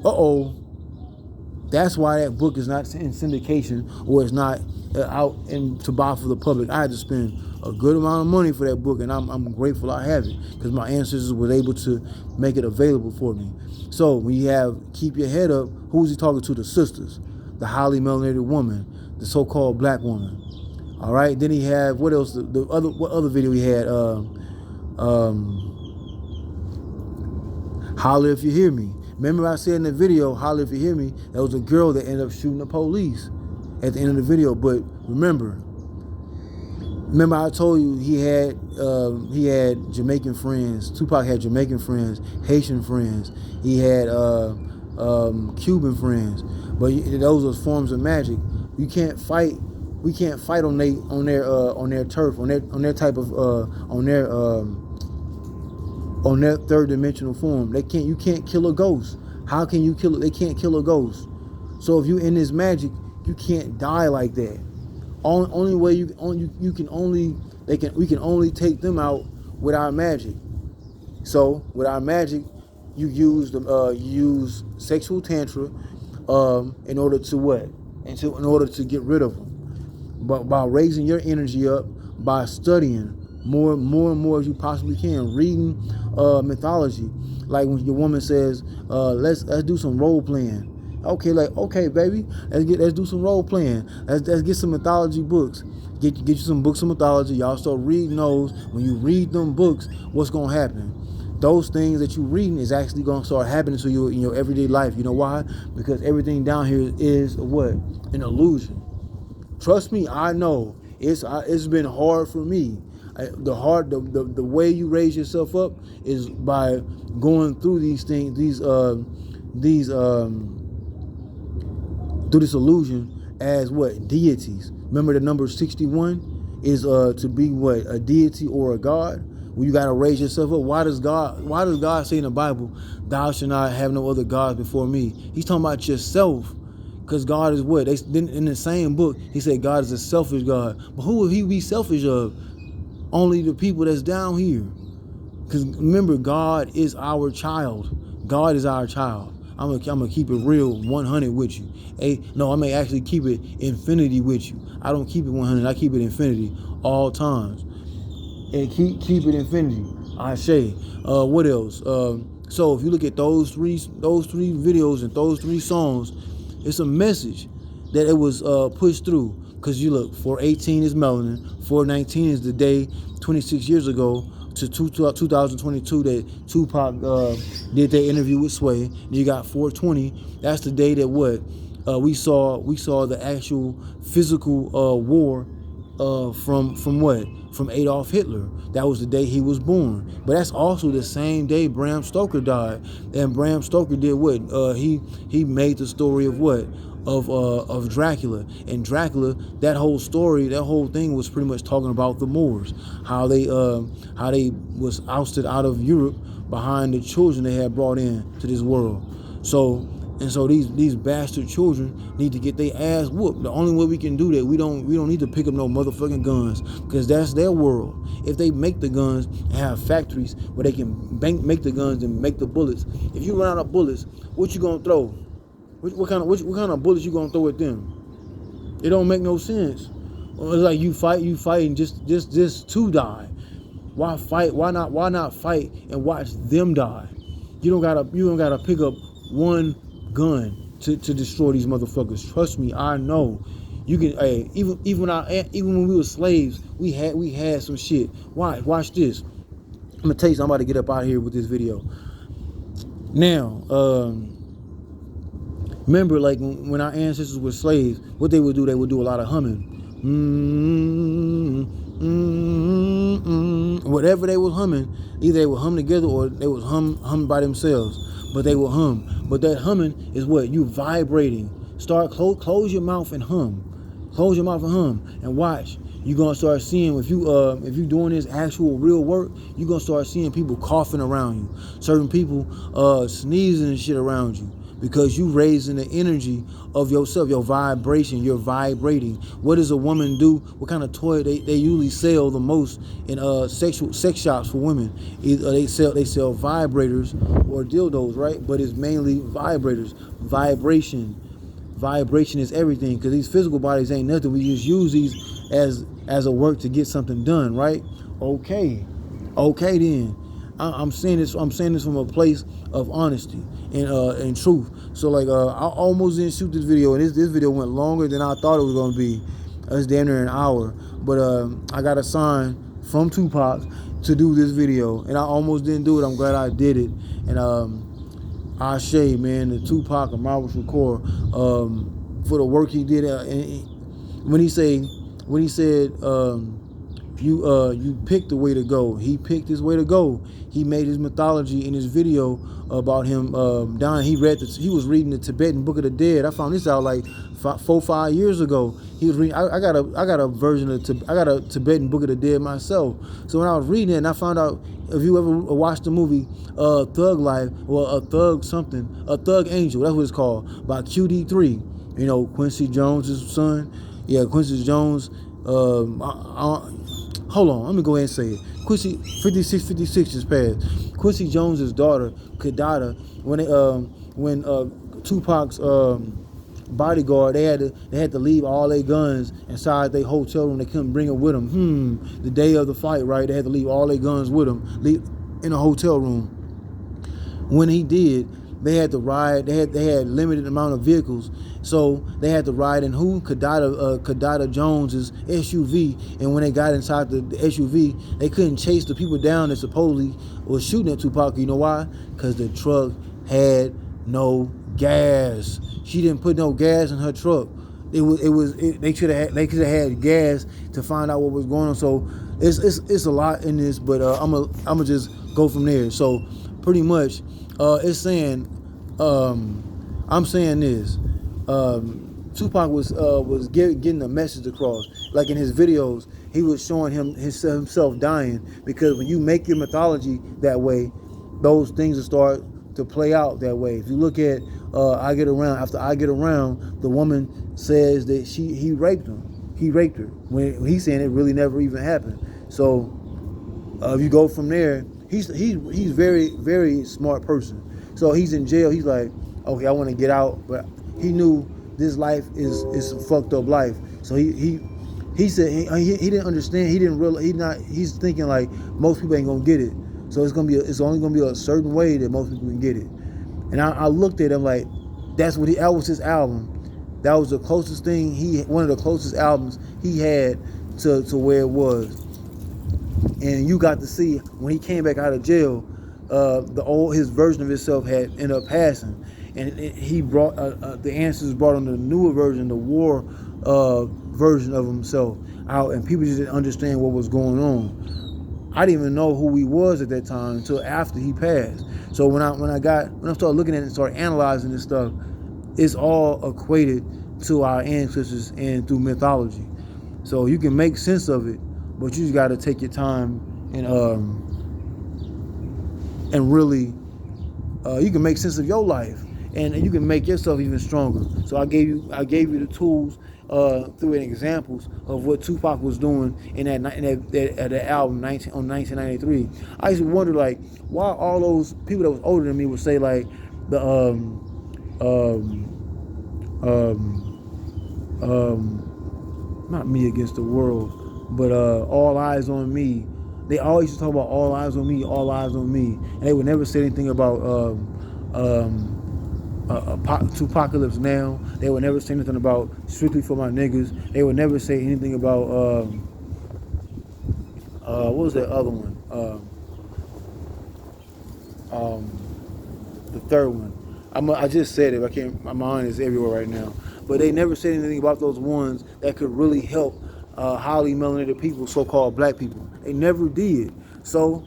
That's why that book is not in syndication or is not out to buy for the public. I had to spend a good amount of money for that book, and I'm grateful I have it, because my ancestors were able to make it available for me. So when you have keep your head up, who's he talking to? The sisters, the highly melanated woman, the so-called black woman. All right. Then he had, what else? What other video he had? Holler If You Hear Me. Remember I said in the video, holler if you hear me, that was a girl that ended up shooting the police at the end of the video. But remember I told you he had Jamaican friends. Tupac had Jamaican friends, Haitian friends. He had Cuban friends. But those are forms of magic. You can't fight. We can't fight on their turf, on their type of on their third dimensional form. You can't kill a ghost. How can you kill it? They can't kill a ghost. So if you in this magic, you can't die like that. Only way we can only take them out with our magic. So with our magic, you use sexual tantra in order to what? In order to get rid of them. But by raising your energy up, by studying more and more as you possibly can, reading mythology. Like when your woman says, let's do some role playing. Okay, baby, let's do some role playing. Let's get some mythology books. Get you some books of mythology. Y'all start reading those. When you read them books, what's gonna happen? Those things that you're reading is actually gonna start happening to you in your everyday life. You know why? Because everything down here is what? An illusion. Trust me, I know. It's been hard for me. The way you raise yourself up is by going through these things, through this illusion as what? Deities. Remember the number 61 is to be what? A deity or a god. Well, you gotta raise yourself up. Why does God say in the Bible, thou shalt not have no other gods before me? He's talking about yourself. Because God is what? In the same book, he said God is a selfish God. But who will he be selfish of? Only the people that's down here. Because remember, God is our child. God is our child. I'm gonna keep it real 100 with you. No, I may actually keep it infinity with you. I don't keep it 100. I keep it infinity all times. And keep it infinity. I say. What else? So if you look at those three videos and those three songs, it's a message that it was pushed through. Because you look, 418 is Melanin, 419 is the day 26 years ago to 2022 that Tupac did that interview with Sway. And you got 420, that's the day that what? We saw the actual physical war from what? From Adolf Hitler. That was the day he was born. But that's also the same day Bram Stoker died. And Bram Stoker did what? He made the story of what? Of Dracula. And Dracula, that whole story, that whole thing was pretty much talking about the Moors, how they was ousted out of Europe behind the children they had brought in to this world. So these bastard children need to get their ass whooped. The only way we can do that, we don't need to pick up no motherfucking guns, because that's their world. If they make the guns and have factories where they can make the guns and make the bullets, if you run out of bullets, what you gonna throw? What kind of bullets you gonna throw at them? It don't make no sense. It's like you fighting just to die. Why fight? Why not fight and watch them die? You don't gotta pick up one gun to destroy these motherfuckers. Trust me, I know. You can. Hey, even when we were slaves, we had some shit. Watch this. I'm gonna tell you something. I'm about to get up out of here with this video. Now, remember, like when our ancestors were slaves, what they would do a lot of humming. Whatever they was humming, either they would hum together or they was hum by themselves. But they will hum. But that humming is what? You vibrating. Close your mouth and hum. Close your mouth and hum. And watch. You're gonna start seeing if you doing this actual real work, you're gonna start seeing people coughing around you. Certain people sneezing and shit around you. Because you raising the energy of yourself, your vibration, you're vibrating. What does a woman do? What kind of toy they usually sell the most in sex shops for women? They sell vibrators or dildos, right? But it's mainly vibrators. Vibration is everything, because these physical bodies ain't nothing. We just use these as a work to get something done, right? Okay then. I'm saying this from a place of honesty and truth. So like I almost didn't shoot this video, and this video went longer than I thought it was gonna be. It's damn near an hour, but I got a sign from Tupac to do this video, and I almost didn't do it. I'm glad I did it. And Ashe, man, the Tupac, Amaru, Shakur, for the work he did. When he said you picked the way to go. He picked his way to go. He made his mythology in his video about him dying. He was reading the Tibetan Book of the Dead. I found this out like 4-5 years ago. He was reading. I got a version of I got a Tibetan Book of the Dead myself. So when I was reading it, and I found out, if you ever watched the movie Thug Life, or a Thug Angel, that's what it's called, by QD3. You know, Quincy Jones' son. Yeah, Quincy Jones. Hold on, let me go ahead and say it. Quincy 56 just passed. Quincy Jones' daughter, Kadada, when Tupac's bodyguard, they had to leave all their guns inside their hotel room. They couldn't bring them with them. The day of the fight, right? They had to leave all their guns with them, in a hotel room. When he did, they had to ride. They had limited amount of vehicles, so they had to ride in Kadada Jones's SUV. And when they got inside the SUV, they couldn't chase the people down that supposedly was shooting at Tupac. You know why? Because the truck had no gas. She didn't put no gas in her truck. They could have had gas to find out what was going on. So it's a lot in this, but I'm gonna just go from there. So pretty much. It's saying, I'm saying this. Tupac was getting a message across. Like in his videos, he was showing himself dying, because when you make your mythology that way, those things will start to play out that way. If you look at After I Get Around, the woman says that he raped him. He raped her, when he's saying it really never even happened. So if you go from there, he's very, very smart person. So he's in jail. He's like, okay, I want to get out, but he knew this life is a fucked up life. So he said he didn't understand. He didn't realize he's thinking like most people ain't gonna get it. So it's only gonna be a certain way that most people can get it. And I looked at him like, that was his album. That was the closest thing one of the closest albums he had to where it was. And you got to see when he came back out of jail, his version of himself had ended up passing, and he brought the answers brought on the newer version, the war version of himself out, and people just didn't understand what was going on. I didn't even know who he was at that time until after he passed. So when I started looking at it and started analyzing this stuff, it's all equated to our ancestors and through mythology. So you can make sense of it, but you just got to take your time and really, you can make sense of your life, and you can make yourself even stronger. So I gave you the tools through examples of what Tupac was doing in that album 1993. I used to wonder, like, why all those people that was older than me would say like the not me against the world, but all eyes on me. They always used to talk about all eyes on me, all eyes on me, and they would never say anything about Tupacalypse Now. They would never say anything about Strictly for My Niggas. They would never say anything about what was that other one? The third one. I just said it. I can't. My mind is everywhere right now. But they never said anything about those ones that could really help highly melanated people, so-called black people. They never did. So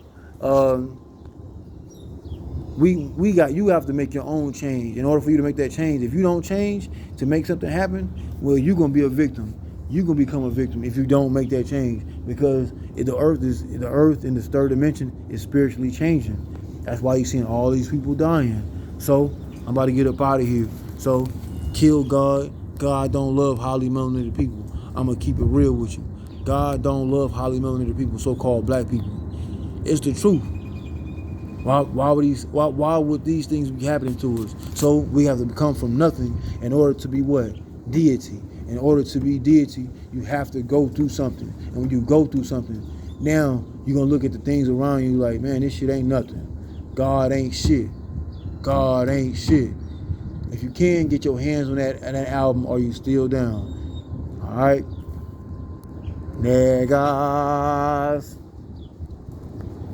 you have to make your own change. In order for you to make that change, if you don't change to make something happen, well, you're gonna be a victim. You're gonna become a victim if you don't make that change, because the earth in this third dimension is spiritually changing. That's why you're seeing all these people dying. So I'm about to get up out of here. So kill God. God don't love highly melanated people. I'm gonna keep it real with you. God don't love highly melanated people, so-called black people. It's the truth. Why would these things be happening to us? So we have to become from nothing in order to be what? Deity. In order to be deity, you have to go through something. And when you go through something, now you're gonna look at the things around you like, man, this shit ain't nothing. God ain't shit. God ain't shit. If you can, get your hands on that album, Are You Still Down? Alright? Niggas.